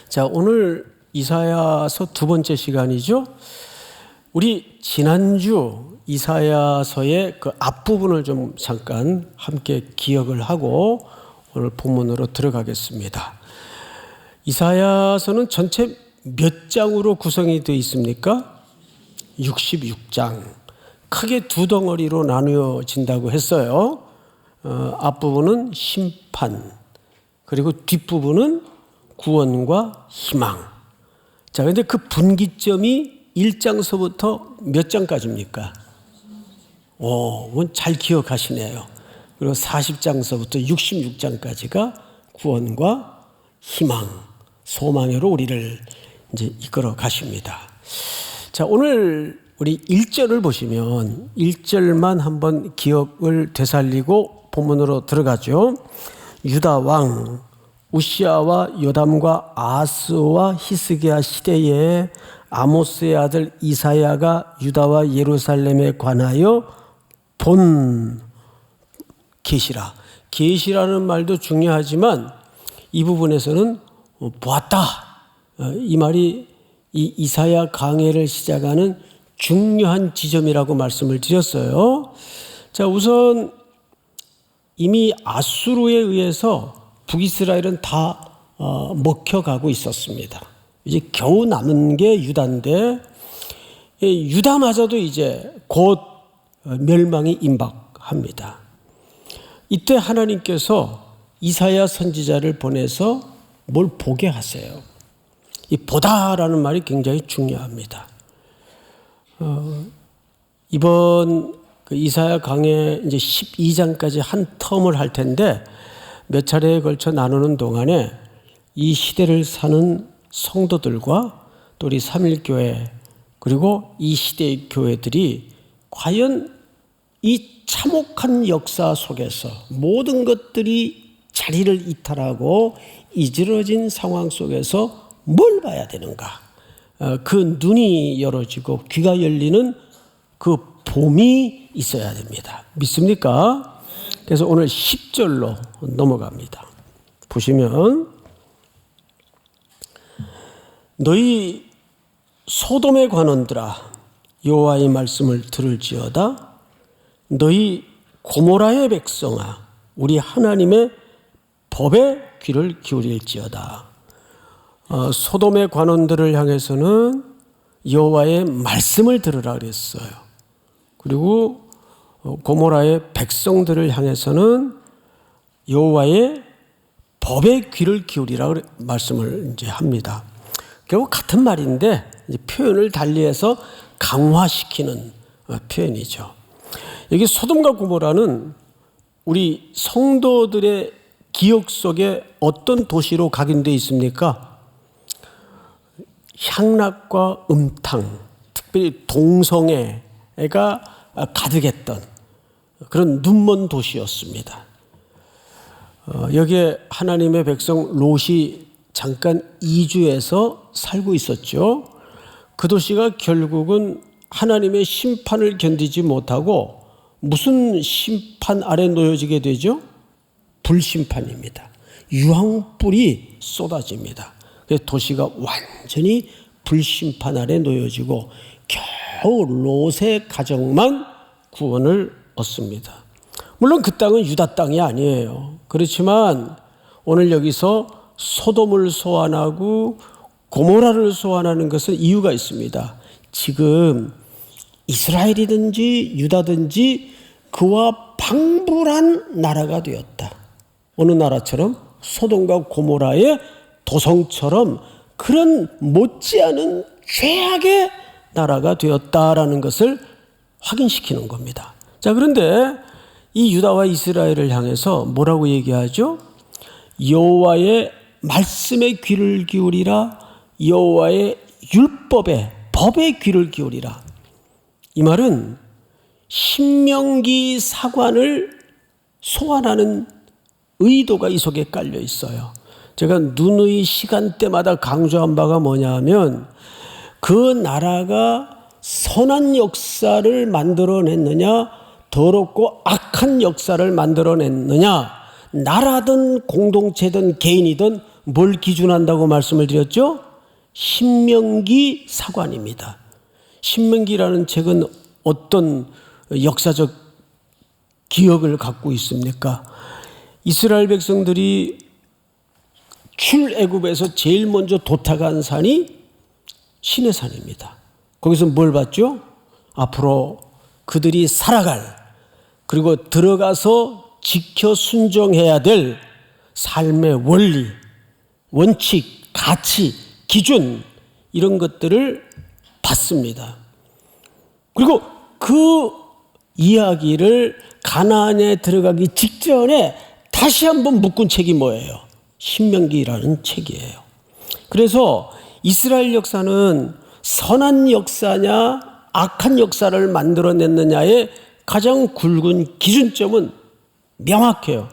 자, 오늘 이사야서 두 번째 시간이죠. 우리 지난주 이사야서의 그 앞부분을 좀 잠깐 함께 기억을 하고 오늘 본문으로 들어가겠습니다. 이사야서는 전체 몇 장으로 구성이 되어 있습니까? 66장. 크게 두 덩어리로 나누어진다고 했어요. 앞부분은 심판, 그리고 뒷부분은 구원과 희망. 자, 근데 그 분기점이 1장서부터 몇 장까지입니까? 잘 기억하시네요. 그리고 40장서부터 66장까지가 구원과 희망, 소망으로 우리를 이제 이끌어 가십니다. 자, 오늘 우리 1절을 보시면 1절만 한번 기억을 되살리고 본문으로 들어가죠. 유다 왕 우시아와 요담과 아스와 히스기야 시대에 아모스의 아들 이사야가 유다와 예루살렘에 관하여 본 계시라. 계시라는 말도 중요하지만 이 부분에서는 보았다. 이 말이 이 이사야 강해를 시작하는 중요한 지점이라고 말씀을 드렸어요. 자, 우선 이미 아수르에 의해서 북이스라엘은 다 먹혀가고 있었습니다. 이제 겨우 남은 게 유다인데 유다마저도 이제 곧 멸망이 임박합니다. 이때 하나님께서 이사야 선지자를 보내서 뭘 보게 하세요. 이 보다라는 말이 굉장히 중요합니다. 이번 그 이사야 강의 이제 12장까지 한 텀을 할 텐데 몇 차례에 걸쳐 나누는 동안에 이 시대를 사는 성도들과 또 우리 삼일교회 그리고 이 시대의 교회들이 과연 이 참혹한 역사 속에서 모든 것들이 자리를 이탈하고 이지러진 상황 속에서 뭘 봐야 되는가? 그 눈이 열어지고 귀가 열리는 그 봄이 있어야 됩니다. 믿습니까? 그래서 오늘 10절로 넘어갑니다. 보시면 너희 소돔의 관원들아 여호와의 말씀을 들을지어다. 너희 고모라의 백성아 우리 하나님의 법에 귀를 기울일지어다. 소돔의 관원들을 향해서는 여호와의 말씀을 들으라 그랬어요. 그리고 고모라의 백성들을 향해서는 여호와의 법에 귀를 기울이라 말씀을 이제 합니다. 결국 같은 말인데 이제 표현을 달리해서 강화시키는 표현이죠. 여기 소돔과 고모라는 우리 성도들의 기억 속에 어떤 도시로 각인되어 있습니까? 향락과 음탕, 특별히 동성애가 가득했던 그런 눈먼 도시였습니다. 여기에 하나님의 백성 롯이 잠깐 이주해서 살고 있었죠. 그 도시가 결국은 하나님의 심판을 견디지 못하고 무슨 심판 아래 놓여지게 되죠? 불심판입니다. 유황불이 쏟아집니다. 그래서 도시가 완전히 불심판 아래 놓여지고 겨우 롯의 가정만 구원을 얻습니다. 물론 그 땅은 유다 땅이 아니에요. 그렇지만 오늘 여기서 소돔을 소환하고 고모라를 소환하는 것은 이유가 있습니다. 지금 이스라엘이든지 유다든지 그와 방불한 나라가 되었다. 어느 나라처럼 소돔과 고모라의 도성처럼 그런 못지않은 죄악의 나라가 되었다라는 것을 확인시키는 겁니다. 자, 그런데 이 유다와 이스라엘을 향해서 뭐라고 얘기하죠? 여호와의 말씀에 귀를 기울이라. 여호와의 율법에 법에 귀를 기울이라. 이 말은 신명기 사관을 소환하는 의도가 이 속에 깔려 있어요. 제가 누누이 시간대마다 강조한 바가 뭐냐 하면 그 나라가 선한 역사를 만들어냈느냐 더럽고 악한 역사를 만들어냈느냐 나라든 공동체든 개인이든 뭘 기준한다고 말씀을 드렸죠? 신명기 사관입니다. 신명기라는 책은 어떤 역사적 기억을 갖고 있습니까? 이스라엘 백성들이 출애굽에서 제일 먼저 도착한 산이 시내산입니다. 거기서 뭘 봤죠? 앞으로 그들이 살아갈, 그리고 들어가서 지켜 순종해야 될 삶의 원리, 원칙, 가치, 기준, 이런 것들을 봤습니다. 그리고 그 이야기를 가나안에 들어가기 직전에 다시 한번 묶은 책이 뭐예요? 신명기라는 책이에요. 그래서 이스라엘 역사는 선한 역사냐 악한 역사를 만들어냈느냐의 가장 굵은 기준점은 명확해요.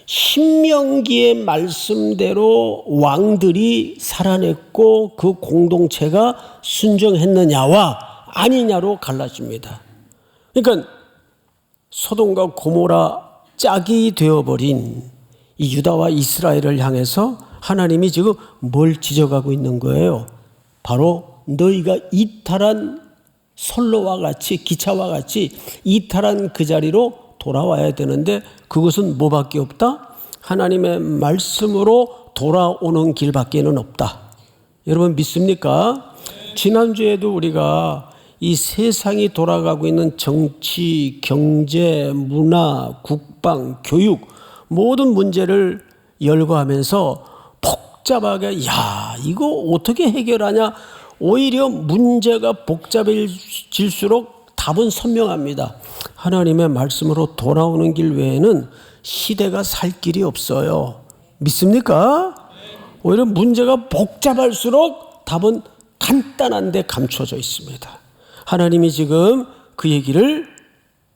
신명기의 말씀대로 왕들이 살아냈고 그 공동체가 순종했느냐와 아니냐로 갈라집니다. 그러니까 소돔과 고모라 짝이 되어버린 이 유다와 이스라엘을 향해서 하나님이 지금 뭘 지적하고 있는 거예요? 바로 너희가 이탈한 선로와 같이, 기차와 같이 이탈한 그 자리로 돌아와야 되는데 그것은 뭐밖에 없다? 하나님의 말씀으로 돌아오는 길밖에는 없다. 여러분 믿습니까? 지난주에도 우리가 이 세상이 돌아가고 있는 정치, 경제, 문화, 국방, 교육 모든 문제를 열거하면서 복잡하게 이거 어떻게 해결하냐? 오히려 문제가 복잡해질수록 답은 선명합니다. 하나님의 말씀으로 돌아오는 길 외에는 시대가 살 길이 없어요. 믿습니까? 오히려 문제가 복잡할수록 답은 간단한데 감춰져 있습니다. 하나님이 지금 그 얘기를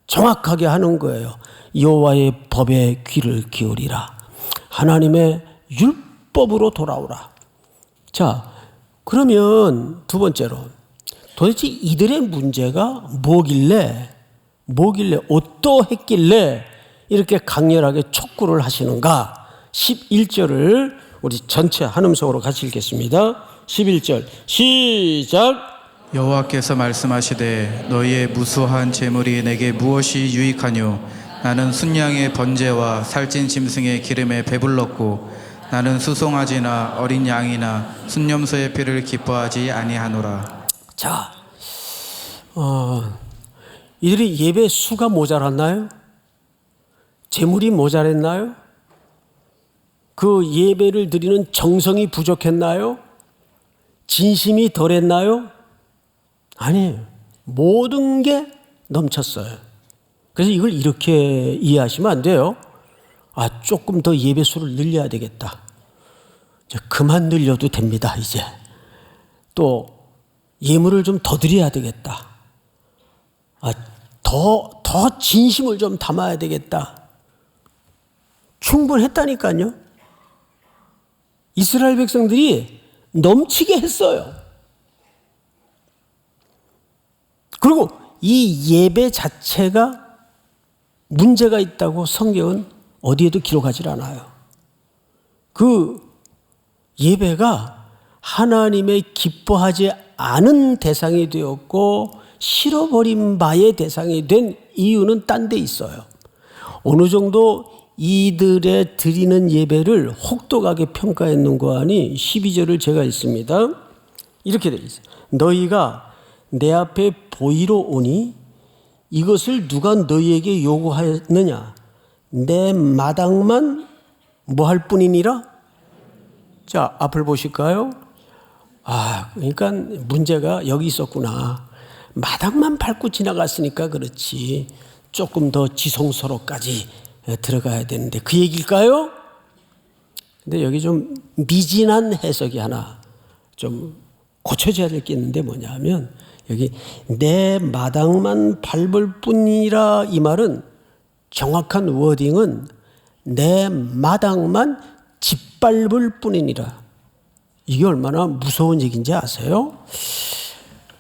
정확하게 하는 거예요. 여호와의 법에 귀를 기울이라. 하나님의 율법으로 돌아오라. 자, 그러면 두 번째로 도대체 이들의 문제가 뭐길래 어떠했길래 이렇게 강렬하게 촉구를 하시는가? 11절을 우리 전체 한 음성으로 같이 읽겠습니다. 11절 시작. 여호와께서 말씀하시되 너희의 무수한 재물이 내게 무엇이 유익하뇨? 나는 순양의 번제와 살찐 짐승의 기름에 배불렀고 나는 수송아지나 어린 양이나 순념소의 피를 기뻐하지 아니하노라. 자, 이들이 예배 수가 모자랐나요? 재물이 모자랐나요? 그 예배를 드리는 정성이 부족했나요? 진심이 덜했나요? 아니에요. 모든 게 넘쳤어요. 그래서 이걸 이렇게 이해하시면 안 돼요. 조금 더 예배 수를 늘려야 되겠다. 그만 늘려도 됩니다, 이제. 또 예물을 좀 더 드려야 되겠다. 더 진심을 좀 담아야 되겠다. 충분했다니까요. 이스라엘 백성들이 넘치게 했어요. 그리고 이 예배 자체가 문제가 있다고 성경은 어디에도 기록하지 않아요. 그 예배가 하나님의 기뻐하지 않은 대상이 되었고 싫어버린 바의 대상이 된 이유는 딴 데 있어요. 어느 정도 이들의 드리는 예배를 혹독하게 평가했는가 하니 12절을 제가 읽습니다. 이렇게 되어 있어요. 너희가 내 앞에 보이러 오니 이것을 누가 너희에게 요구하였느냐? 내 마당만 뭐 할 뿐이니라? 자, 앞을 보실까요? 그러니까 문제가 여기 있었구나. 마당만 밟고 지나갔으니까 그렇지. 조금 더 지성소로까지 들어가야 되는데 그 얘기일까요? 근데 여기 좀 미진한 해석이 하나 좀 고쳐져야 될 게 있는데 뭐냐면 여기 내 마당만 밟을 뿐이라 이 말은 정확한 워딩은 내 마당만 짓밟을 뿐이니라. 이게 얼마나 무서운 얘기인지 아세요?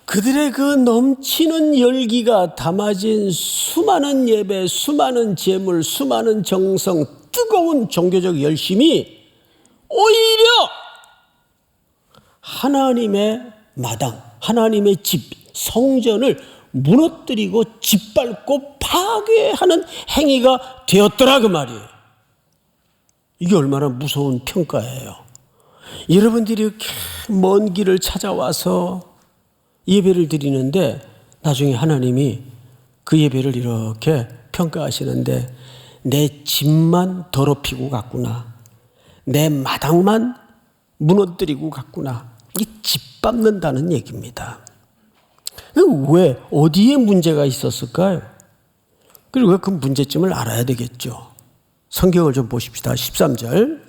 그들의 그 넘치는 열기가 담아진 수많은 예배, 수많은 재물, 수많은 정성, 뜨거운 종교적 열심이 오히려 하나님의 마당, 하나님의 집, 성전을 무너뜨리고 짓밟고 파괴하는 행위가 되었더라 그 말이에요. 이게 얼마나 무서운 평가예요. 여러분들이 이렇게 먼 길을 찾아와서 예배를 드리는데 나중에 하나님이 그 예배를 이렇게 평가하시는데 내 집만 더럽히고 갔구나. 내 마당만 무너뜨리고 갔구나. 이게 짓밟는다는 얘기입니다. 왜? 어디에 문제가 있었을까요? 그리고 그 문제점을 알아야 되겠죠. 성경을 좀 보십시다. 13절.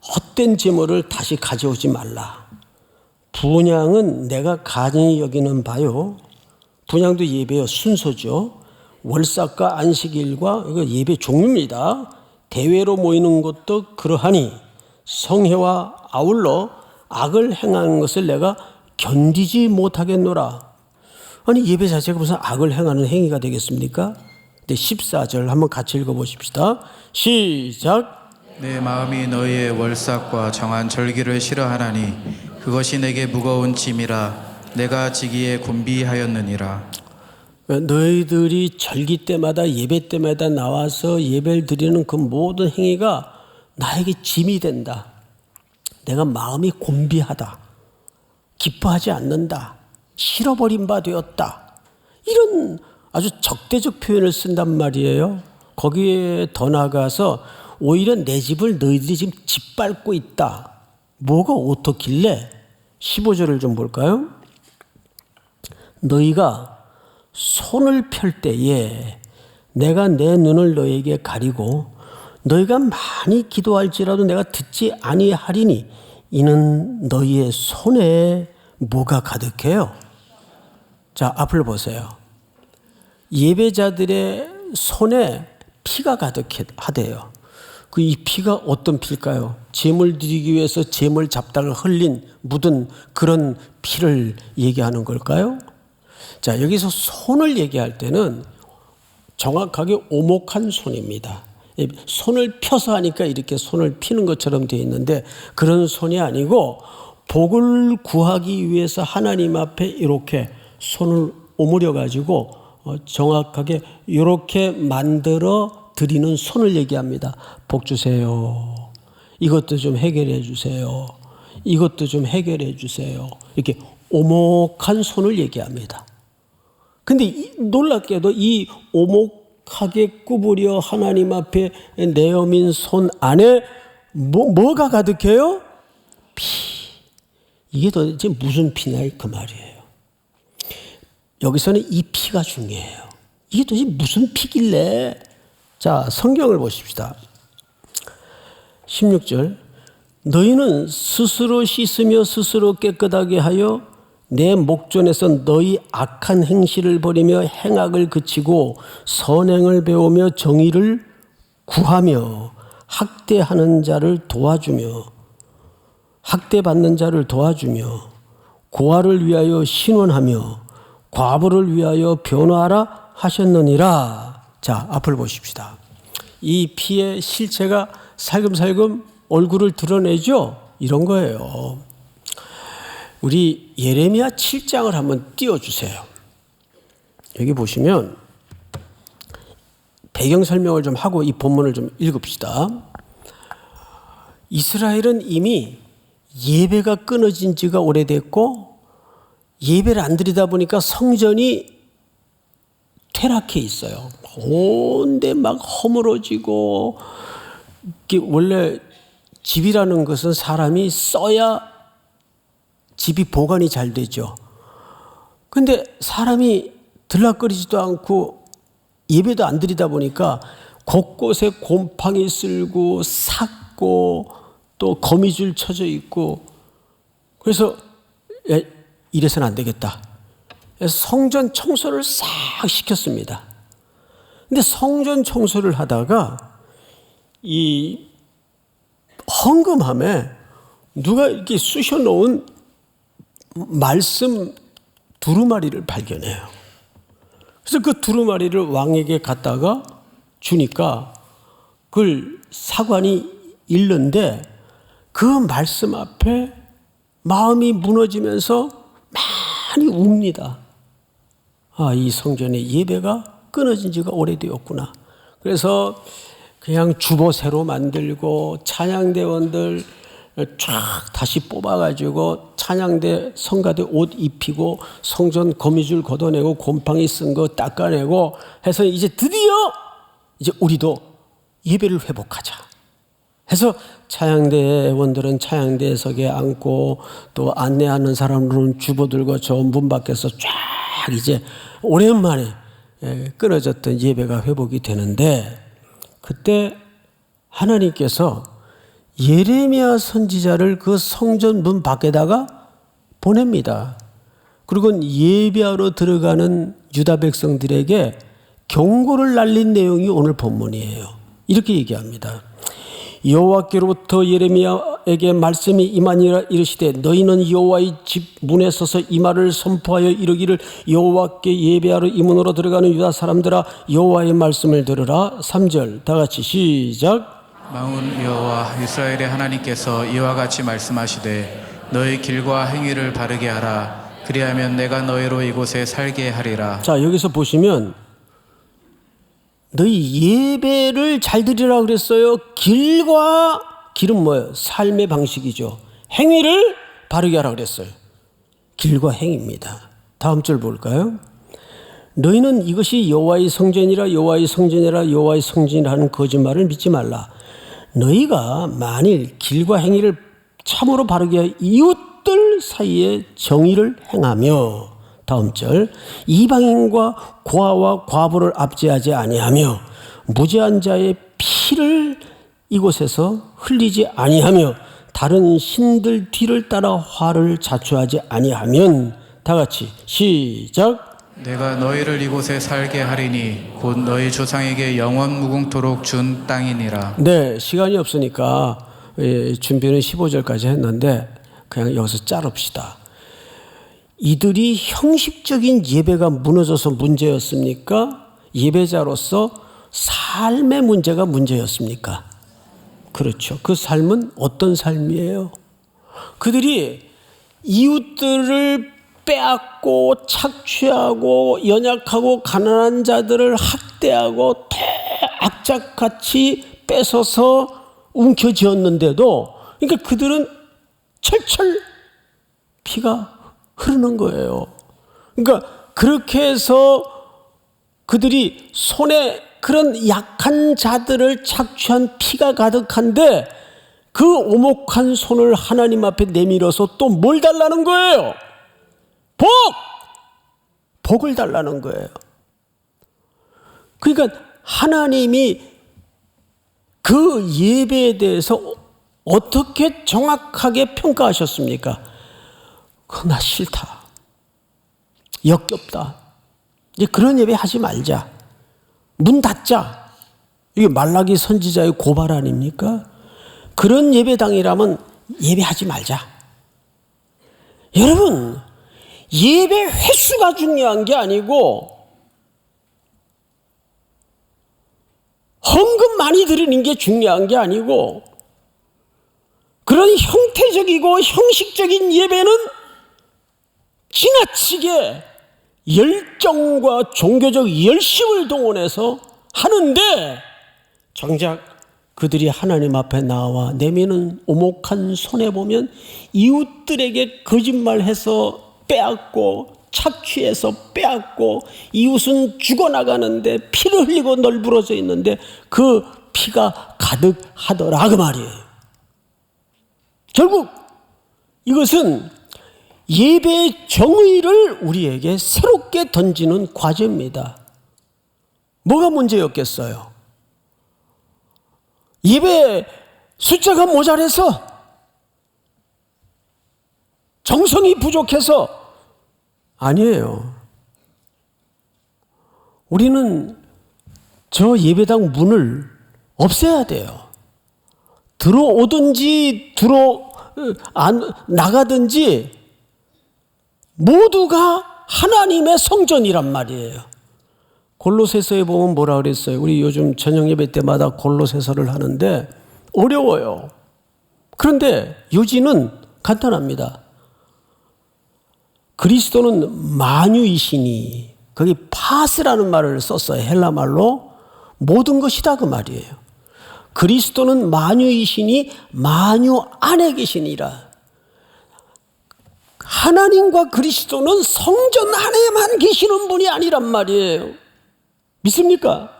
헛된 제물을 다시 가져오지 말라. 분향은 내가 간이 여기는 바요. 분향도 예배의 순서죠. 월삭과 안식일과 이거 예배 종류입니다. 대회로 모이는 것도 그러하니 성회와 아울러 악을 행하는 것을 내가 견디지 못하겠노라. 아니 예배 자체가 무슨 악을 행하는 행위가 되겠습니까? 근데 14절 한번 같이 읽어보십시다. 시작. 내 마음이 너희의 월삭과 정한 절기를 싫어하나니 그것이 내게 무거운 짐이라 내가 지기에 곤비하였느니라. 너희들이 절기 때마다 예배 때마다 나와서 예배를 드리는 그 모든 행위가 나에게 짐이 된다. 내가 마음이 곤비하다. 기뻐하지 않는다. 싫어버린 바 되었다. 이런 아주 적대적 표현을 쓴단 말이에요. 거기에 더 나아가서 오히려 내 집을 너희들이 지금 짓밟고 있다. 뭐가 어떻길래? 15절을 좀 볼까요? 너희가 손을 펼 때에 내가 내 눈을 너희에게 가리고 너희가 많이 기도할지라도 내가 듣지 아니하리니 이는 너희의 손에 뭐가 가득해요? 자, 앞을 보세요. 예배자들의 손에 피가 가득하대요. 그 이 피가 어떤 피일까요? 제물 드리기 위해서 제물 잡다가 흘린 묻은 그런 피를 얘기하는 걸까요? 자, 여기서 손을 얘기할 때는 정확하게 오목한 손입니다. 손을 펴서 하니까 이렇게 손을 피는 것처럼 되어 있는데 그런 손이 아니고 복을 구하기 위해서 하나님 앞에 이렇게 손을 오므려 가지고 정확하게 이렇게 만들어 드리는 손을 얘기합니다. 복 주세요. 이것도 좀 해결해 주세요. 이것도 좀 해결해 주세요. 이렇게 오목한 손을 얘기합니다. 근데 놀랍게도 이 오목하게 구부려 하나님 앞에 내어민 손 안에 뭐가 가득해요? 피. 이게 도대체 무슨 피냐 그 말이에요. 여기서는 이 피가 중요해요. 이게 도대체 무슨 피길래? 자, 성경을 보십시다. 16절. 너희는 스스로 씻으며 스스로 깨끗하게 하여 내 목전에서 너희 악한 행실을 버리며 행악을 그치고 선행을 배우며 정의를 구하며 학대하는 자를 도와주며 학대받는 자를 도와주며 고아를 위하여 신원하며 과부를 위하여 변호하라 하셨느니라. 자, 앞을 보십시다. 이 피의 실체가 살금살금 얼굴을 드러내죠? 이런 거예요. 우리 예레미야 7장을 한번 띄워주세요. 여기 보시면 배경 설명을 좀 하고 이 본문을 좀 읽읍시다. 이스라엘은 이미 예배가 끊어진 지가 오래됐고 예배를 안 드리다 보니까 성전이 퇴락해 있어요. 온데 막 허물어지고 원래 집이라는 것은 사람이 써야 집이 보관이 잘 되죠. 근데 사람이 들락거리지도 않고 예배도 안 드리다 보니까 곳곳에 곰팡이 쓸고 삭고 또 거미줄 쳐져 있고 그래서 이래서는 안 되겠다. 그래서 성전 청소를 싹 시켰습니다. 근데 성전 청소를 하다가 이 헌금함에 누가 이렇게 쑤셔 놓은 말씀 두루마리를 발견해요. 그래서 그 두루마리를 왕에게 갖다가 주니까 그걸 사관이 읽는데 그 말씀 앞에 마음이 무너지면서 많이 웁니다. 아, 이 성전의 예배가 끊어진 지가 오래되었구나. 그래서 그냥 주보 새로 만들고 찬양대원들 쫙 다시 뽑아가지고 찬양대 성가대 옷 입히고 성전 거미줄 걷어내고 곰팡이 쓴 거 닦아내고 해서 이제 드디어 이제 우리도 예배를 회복하자 해서 찬양대원들은 찬양대석에 앉고 또 안내하는 사람들은 주보 들고 저 문 밖에서 쫙 이제 오랜만에 끊어졌던 예배가 회복이 되는데 그때 하나님께서 예레미야 선지자를 그 성전 문 밖에다가 보냅니다. 그리고 예배하러 들어가는 유다 백성들에게 경고를 날린 내용이 오늘 본문이에요. 이렇게 얘기합니다. 여호와께로부터 예레미야에게 말씀이 임하니라 이르시되 너희는 여호와의 집 문에 서서 이 말을 선포하여 이르기를 여호와께 예배하러 이 문으로 들어가는 유다 사람들아 여호와의 말씀을 들으라. 3절 다 같이 시작. 만군 여호와 이스라엘의 하나님께서 이와 같이 말씀하시되 너희 길과 행위를 바르게 하라. 그리하면 내가 너희로 이곳에 살게 하리라. 자, 여기서 보시면 너희 예배를 잘 드리라 그랬어요. 길은 뭐예요? 삶의 방식이죠. 행위를 바르게 하라 그랬어요. 길과 행위입니다. 다음 절 볼까요? 너희는 이것이 여호와의 성전이라 여호와의 성전이라 여호와의 성전이라 하는 거짓말을 믿지 말라. 너희가 만일 길과 행위를 참으로 바르게 하여 이웃들 사이에 정의를 행하며 다음 절 이방인과 고아와 과부를 압제하지 아니하며 무죄한 자의 피를 이곳에서 흘리지 아니하며 다른 신들 뒤를 따라 화를 자초하지 아니하면 다 같이 시작. 내가 너희를 이곳에 살게 하리니 곧 너희 조상에게 영원 무궁토록 준 땅이니라. 네, 시간이 없으니까 준비는 15절까지 했는데 그냥 여기서 자릅시다. 이들이 형식적인 예배가 무너져서 문제였습니까? 예배자로서 삶의 문제가 문제였습니까? 그렇죠. 그 삶은 어떤 삶이에요? 그들이 이웃들을 빼앗고 착취하고 연약하고 가난한 자들을 학대하고 악착같이 뺏어서 움켜쥐었는데도 그러니까 그들은 철철 피가 흐르는 거예요. 그러니까 그렇게 해서 그들이 손에 그런 약한 자들을 착취한 피가 가득한데 그 오목한 손을 하나님 앞에 내밀어서 또 뭘 달라는 거예요? 복을 달라는 거예요. 그러니까 하나님이 그 예배에 대해서 어떻게 정확하게 평가하셨습니까? 나 싫다. 역겹다. 이제 그런 예배 하지 말자. 문 닫자. 이게 말라기 선지자의 고발 아닙니까? 그런 예배당이라면 예배하지 말자. 여러분, 예배 횟수가 중요한 게 아니고 헌금 많이 드리는 게 중요한 게 아니고 그런 형태적이고 형식적인 예배는 지나치게 열정과 종교적 열심을 동원해서 하는데 정작 그들이 하나님 앞에 나와 내미는 오목한 손에 보면 이웃들에게 거짓말해서 빼앗고 착취해서 빼앗고 이웃은 죽어나가는데 피를 흘리고 널브러져 있는데 그 피가 가득하더라 그 말이에요. 결국 이것은 예배의 정의를 우리에게 새롭게 던지는 과제입니다. 뭐가 문제였겠어요? 예배 숫자가 모자라서 정성이 부족해서 아니에요. 우리는 저 예배당 문을 없애야 돼요. 들어오든지 나가든지 모두가 하나님의 성전이란 말이에요. 골로새서에 보면 뭐라 그랬어요? 우리 요즘 저녁 예배 때마다 골로새서를 하는데 어려워요. 그런데 요지는 간단합니다. 그리스도는 만유이시니, 거기 파스라는 말을 썼어요. 헬라 말로 모든 것이다 그 말이에요. 그리스도는 만유이시니 만유 안에 계시니라. 하나님과 그리스도는 성전 안에만 계시는 분이 아니란 말이에요. 믿습니까?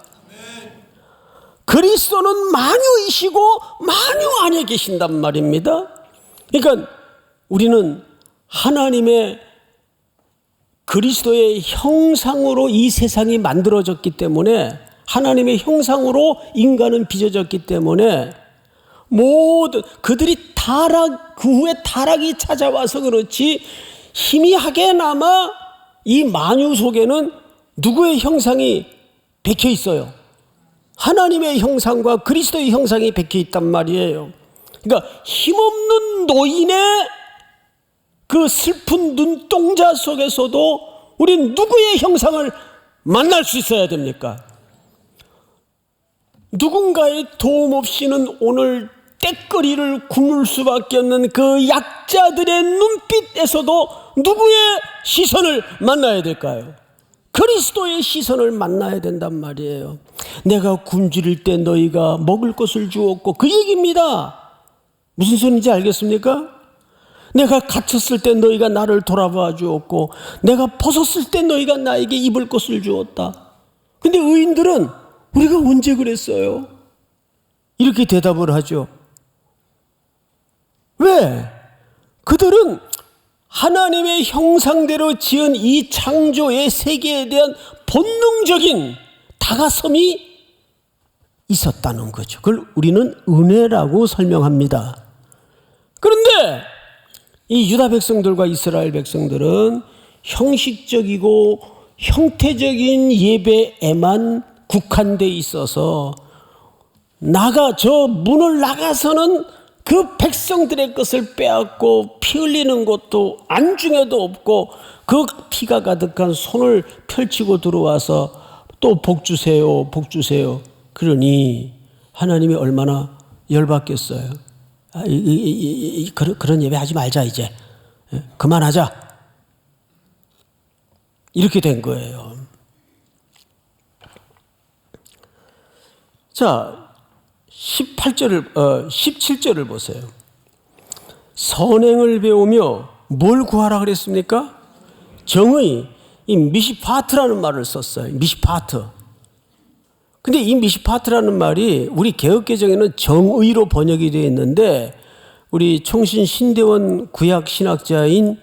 그리스도는 만유이시고 만유 안에 계신단 말입니다. 그러니까 우리는 하나님의 그리스도의 형상으로 이 세상이 만들어졌기 때문에, 하나님의 형상으로 인간은 빚어졌기 때문에 모든 그들이 그 후에 타락이 찾아와서 그렇지, 희미하게나마 이 만유 속에는 누구의 형상이 박혀 있어요? 하나님의 형상과 그리스도의 형상이 박혀 있단 말이에요. 그러니까 힘없는 노인의 그 슬픈 눈동자 속에서도 우린 누구의 형상을 만날 수 있어야 됩니까? 누군가의 도움 없이는 오늘 떼거리를 굶을 수밖에 없는 그 약자들의 눈빛에서도 누구의 시선을 만나야 될까요? 그리스도의 시선을 만나야 된단 말이에요. 내가 굶주릴 때 너희가 먹을 것을 주었고, 그 얘기입니다. 무슨 소리인지 알겠습니까? 내가 갇혔을 때 너희가 나를 돌아봐 주었고, 내가 벗었을 때 너희가 나에게 입을 것을 주었다. 근데 의인들은 우리가 언제 그랬어요? 이렇게 대답을 하죠. 왜? 그들은 하나님의 형상대로 지은 이 창조의 세계에 대한 본능적인 다가섬이 있었다는 거죠. 그걸 우리는 은혜라고 설명합니다. 그런데 이 유다 백성들과 이스라엘 백성들은 형식적이고 형태적인 예배에만 국한돼 있어서 저 문을 나가서는 그 백성들의 것을 빼앗고 피 흘리는 것도 안중에도 없고, 그 피가 가득한 손을 펼치고 들어와서 또 복 주세요, 복 주세요. 그러니 하나님이 얼마나 열받겠어요. 그런 예배 하지 말자, 이제 그만하자, 이렇게 된 거예요. 자, 17절을 보세요. 선행을 배우며 뭘 구하라 그랬습니까? 정의, 이 미시파트라는 말을 썼어요. 미시파트. 근데 이 미시파트라는 말이 우리 개역개정에는 정의로 번역이 되어 있는데, 우리 총신 신대원 구약 신학자인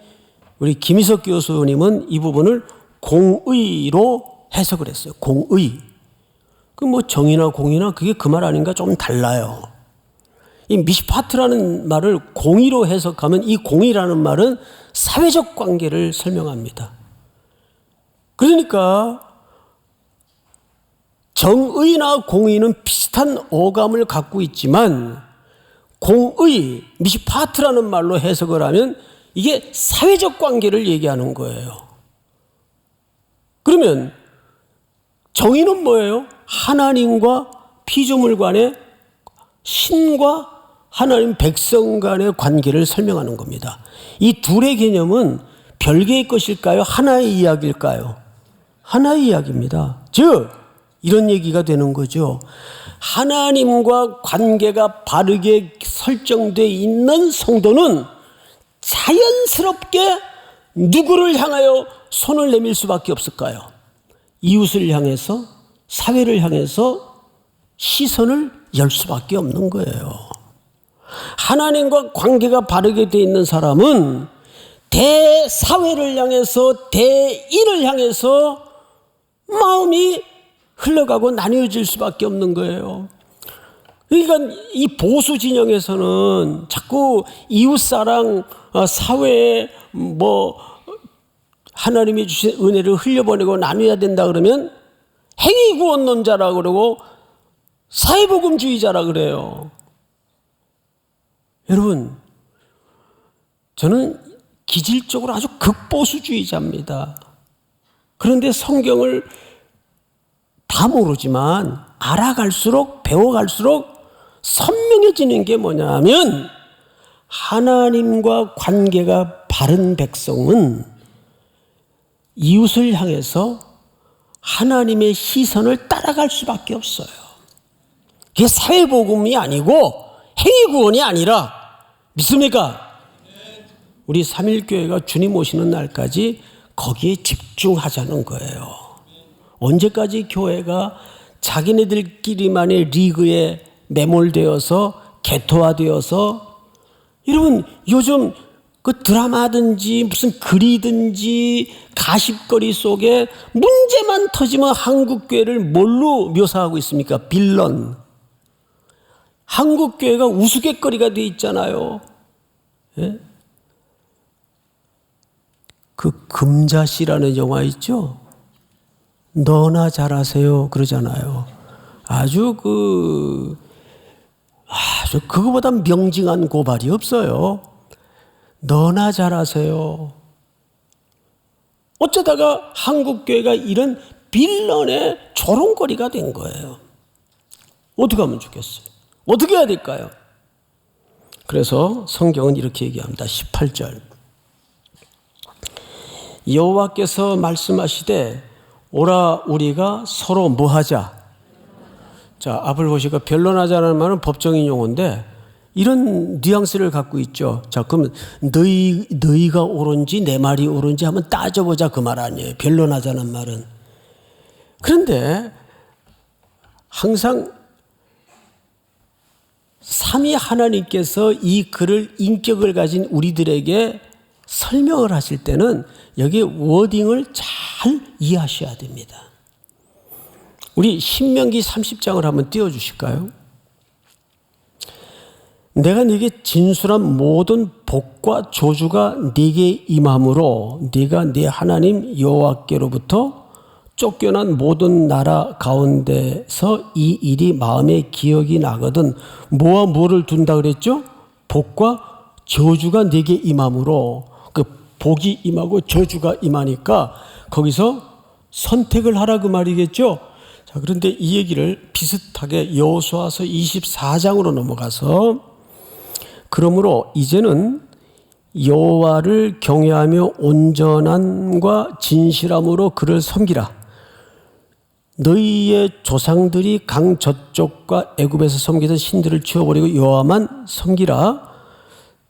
우리 김희석 교수님은 이 부분을 공의로 해석을 했어요. 공의. 그 뭐 정의나 공의나 그게 그 말 아닌가 좀 달라요. 이 미시파트라는 말을 공의로 해석하면, 이 공의라는 말은 사회적 관계를 설명합니다. 그러니까 정의나 공의는 비슷한 어감을 갖고 있지만, 공의, 미시파트라는 말로 해석을 하면 이게 사회적 관계를 얘기하는 거예요. 그러면 정의는 뭐예요? 하나님과 피조물 간의, 신과 하나님 백성 간의 관계를 설명하는 겁니다. 이 둘의 개념은 별개의 것일까요? 하나의 이야기일까요? 하나의 이야기입니다. 즉 이런 얘기가 되는 거죠. 하나님과 관계가 바르게 설정되어 있는 성도는 자연스럽게 누구를 향하여 손을 내밀 수밖에 없을까요? 이웃을 향해서, 사회를 향해서 시선을 열 수밖에 없는 거예요. 하나님과 관계가 바르게 되어 있는 사람은 대사회를 향해서, 대인을 향해서 마음이 흘러가고 나뉘어질 수밖에 없는 거예요. 그러니까 이 보수 진영에서는 자꾸 이웃사랑, 사회에 하나님이 주신 은혜를 흘려보내고 나눠야 된다 그러면 행위구원론자라 그러고 사회복음주의자라 그래요. 여러분, 저는 기질적으로 아주 극보수주의자입니다. 그런데 성경을 다 모르지만 알아갈수록 배워갈수록 선명해지는 게 뭐냐면 하나님과 관계가 바른 백성은 이웃을 향해서 하나님의 시선을 따라갈 수밖에 없어요. 그게 사회복음이 아니고 행위구원이 아니라 믿습니까? 우리 3.1교회가 주님 오시는 날까지 거기에 집중하자는 거예요. 언제까지 교회가 자기네들끼리만의 리그에 매몰되어서 개토화되어서 여러분 요즘 그 드라마든지 무슨 글이든지 가십거리 속에 문제만 터지면 한국교회를 뭘로 묘사하고 있습니까? 빌런. 한국교회가 우스갯거리가 돼 있잖아요. 예? 그 금자씨라는 영화 있죠? 너나 잘하세요 그러잖아요. 아주 그거보다 명징한 고발이 없어요. 너나 잘하세요. 어쩌다가 한국교회가 이런 빌런의 조롱거리가 된 거예요. 어떻게 하면 좋겠어요? 어떻게 해야 될까요? 그래서 성경은 이렇게 얘기합니다. 18절. 여호와께서 말씀하시되 오라 우리가 서로 뭐하자. 자, 앞을 보시고 변론하자는 말은 법정인 용어인데 이런 뉘앙스를 갖고 있죠. 자, 그러면 너희가 옳은지 내 말이 옳은지 한번 따져보자 그 말 아니에요. 변론하자는 말은. 그런데 항상 삼위 하나님께서 이 글을 인격을 가진 우리들에게 설명을 하실 때는 여기 워딩을 잘 이해하셔야 됩니다. 우리 신명기 30장을 한번 띄워주실까요? 내가 네게 진술한 모든 복과 저주가 네게 임함으로 네가 네 하나님 여호와께로부터 쫓겨난 모든 나라 가운데서 이 일이 마음에 기억이 나거든. 뭐와 뭐를 둔다 그랬죠? 복과 저주가 네게 임함으로. 그 복이 임하고 저주가 임하니까 거기서 선택을 하라 그 말이겠죠. 자, 그런데 이 얘기를 비슷하게 여호수아서 24장으로 넘어가서 그러므로 이제는 여호와를 경외하며 온전함과 진실함으로 그를 섬기라. 너희의 조상들이 강 저쪽과 애굽에서 섬기던 신들을 치워버리고 여호와만 섬기라.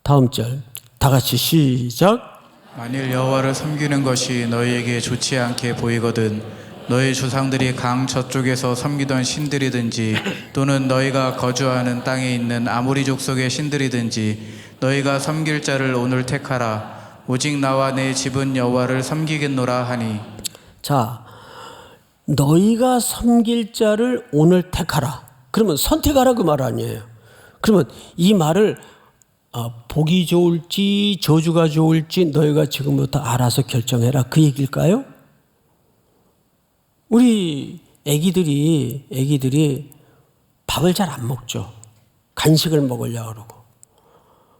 다음 절 다 같이 시작. 만일 여호와를 섬기는 것이 너희에게 좋지 않게 보이거든 너희 조상들이 강 저쪽에서 섬기던 신들이든지 또는 너희가 거주하는 땅에 있는 아모리 족속의 신들이든지 너희가 섬길 자를 오늘 택하라. 오직 나와 내 집은 여호와를 섬기겠노라 하니. 자, 너희가 섬길 자를 오늘 택하라. 그러면 선택하라 그 말 아니에요. 그러면 이 말을 복이 좋을지 저주가 좋을지 너희가 지금부터 알아서 결정해라 그 얘기일까요? 우리 애기들이 밥을 잘 안 먹죠. 간식을 먹으려고 그러고.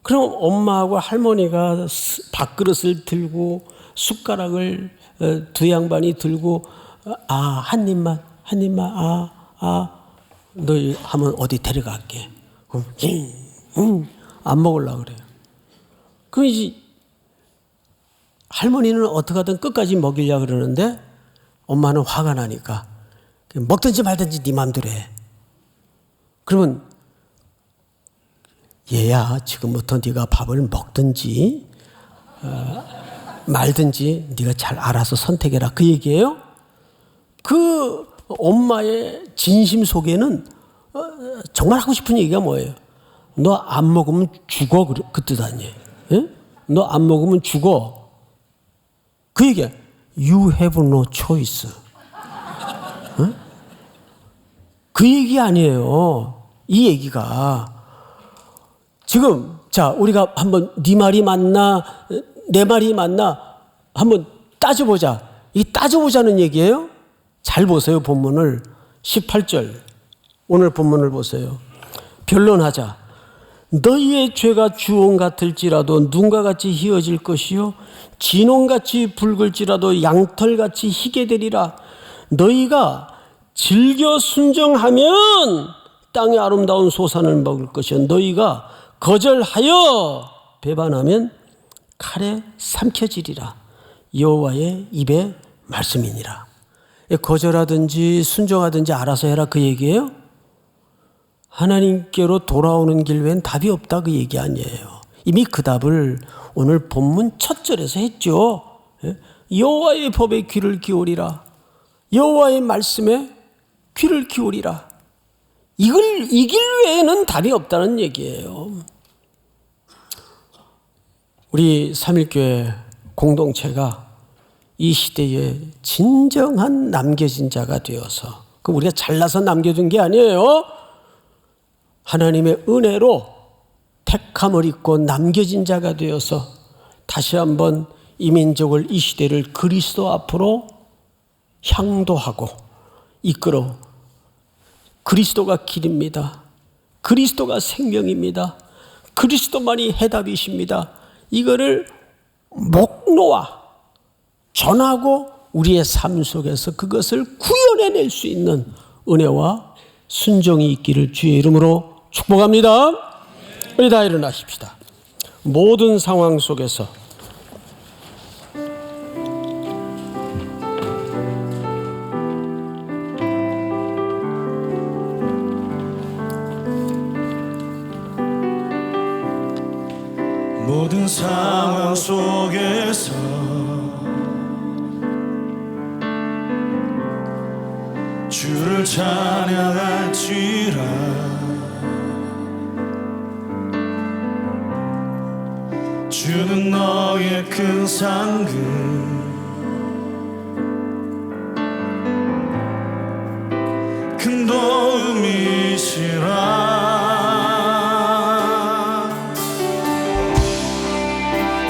그럼 엄마하고 할머니가 밥그릇을 들고 숟가락을 두 양반이 들고 한 입만 너희 하면 어디 데려갈게. 그럼 안 먹으려고 그래요. 그럼 이제 할머니는 어떻게 하든 끝까지 먹이려고 그러는데 엄마는 화가 나니까 먹든지 말든지 네 맘대로 해. 그러면 얘야 지금부터 네가 밥을 먹든지 말든지 네가 잘 알아서 선택해라 그 얘기예요. 그 엄마의 진심 속에는 정말 하고 싶은 얘기가 뭐예요? 너 안 먹으면 죽어 그 뜻 아니에요? 너 안 먹으면 죽어. 그 얘기야. You have no choice. 그 얘기 아니에요. 이 얘기가 지금 자 우리가 한번 네 말이 맞나 내 말이 맞나 한번 따져보자. 이 따져보자는 얘기예요. 잘 보세요 본문을 18절 오늘 본문을 보세요. 변론하자. 너희의 죄가 주홍 같을지라도 눈과 같이 희어질 것이요 진홍같이 붉을지라도 양털같이 희게 되리라. 너희가 즐겨 순종하면 땅의 아름다운 소산을 먹을 것이요 너희가 거절하여 배반하면 칼에 삼켜지리라. 여호와의 입의 말씀이니라. 거절하든지 순종하든지 알아서 해라 그 얘기예요. 하나님께로 돌아오는 길 외엔 답이 없다 그 얘기 아니에요. 이미 그 답을 오늘 본문 첫 절에서 했죠. 여호와의 법에 귀를 기울이라. 여호와의 말씀에 귀를 기울이라. 이 길 외에는 답이 없다는 얘기예요. 우리 삼일교회 공동체가 이 시대에 진정한 남겨진 자가 되어서, 그 우리가 잘나서 남겨둔 게 아니에요. 하나님의 은혜로 택함을 입고 남겨진 자가 되어서 다시 한번 이 민족을, 이 시대를 그리스도 앞으로 향도하고 이끌어. 그리스도가 길입니다. 그리스도가 생명입니다. 그리스도만이 해답이십니다. 이거를 목 놓아 전하고 우리의 삶 속에서 그것을 구현해낼 수 있는 은혜와 순종이 있기를 주의 이름으로 축복합니다. 우리 다 일어나십시다. 모든 상황 속에서 모든 상황 속에서 주를 찬양할지라. 주는 너의 큰 상급 큰 도움이시라.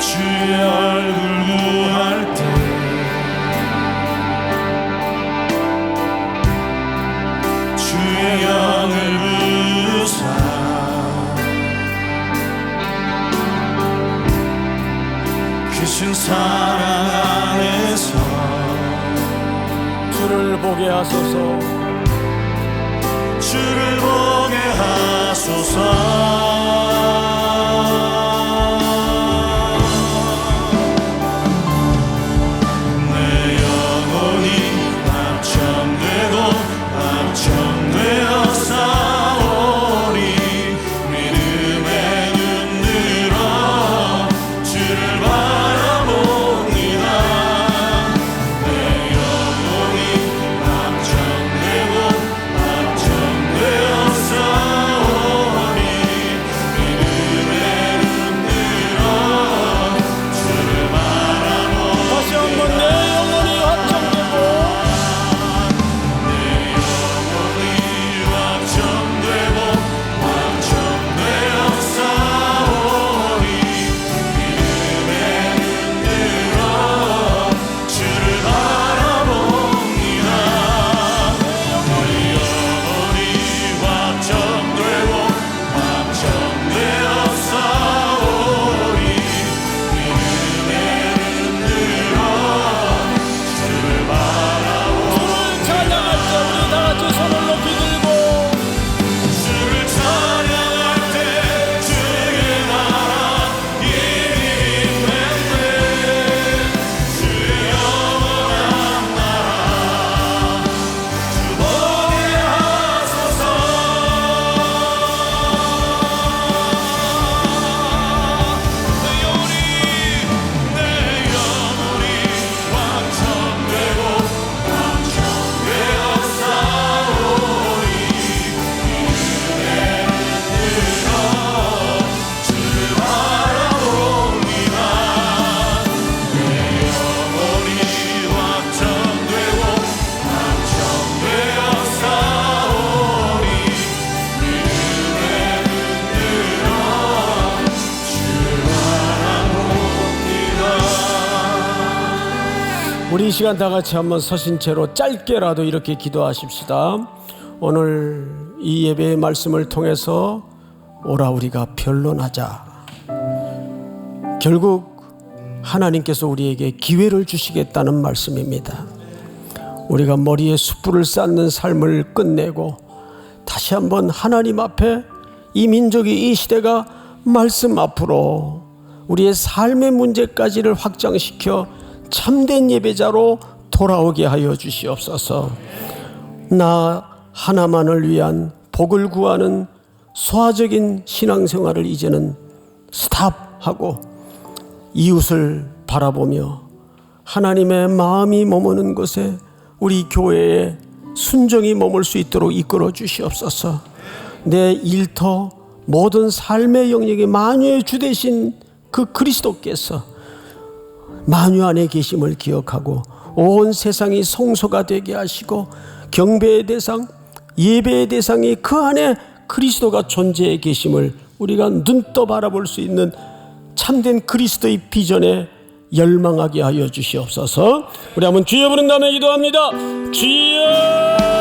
주의 얼굴 구할 때 주의 영을 부사 크신 사랑 안에서 주를 보게 하소서. 주를 보게 하소서. 우리 이 시간 다 같이 한번 서신 채로 짧게라도 이렇게 기도하십시다. 오늘 이 예배의 말씀을 통해서 오라 우리가 변론하자. 결국 하나님께서 우리에게 기회를 주시겠다는 말씀입니다. 우리가 머리에 숯불을 쌓는 삶을 끝내고 다시 한번 하나님 앞에 이 민족이, 이 시대가 말씀 앞으로 우리의 삶의 문제까지를 확장시켜 참된 예배자로 돌아오게 하여 주시옵소서. 나 하나만을 위한 복을 구하는 소화적인 신앙생활을 이제는 스탑하고 이웃을 바라보며 하나님의 마음이 머무는 곳에 우리 교회에 순종이 머물 수 있도록 이끌어 주시옵소서. 내 일터 모든 삶의 영역에 만유의 주 되신 그 그리스도께서 만유 안에 계심을 기억하고 온 세상이 성소가 되게 하시고 경배의 대상, 예배의 대상이 그 안에 그리스도가 존재해 계심을 우리가 눈떠 바라볼 수 있는 참된 그리스도의 비전에 열망하게 하여 주시옵소서. 우리 한번 주여 부른 다음에 기도합니다. 주여.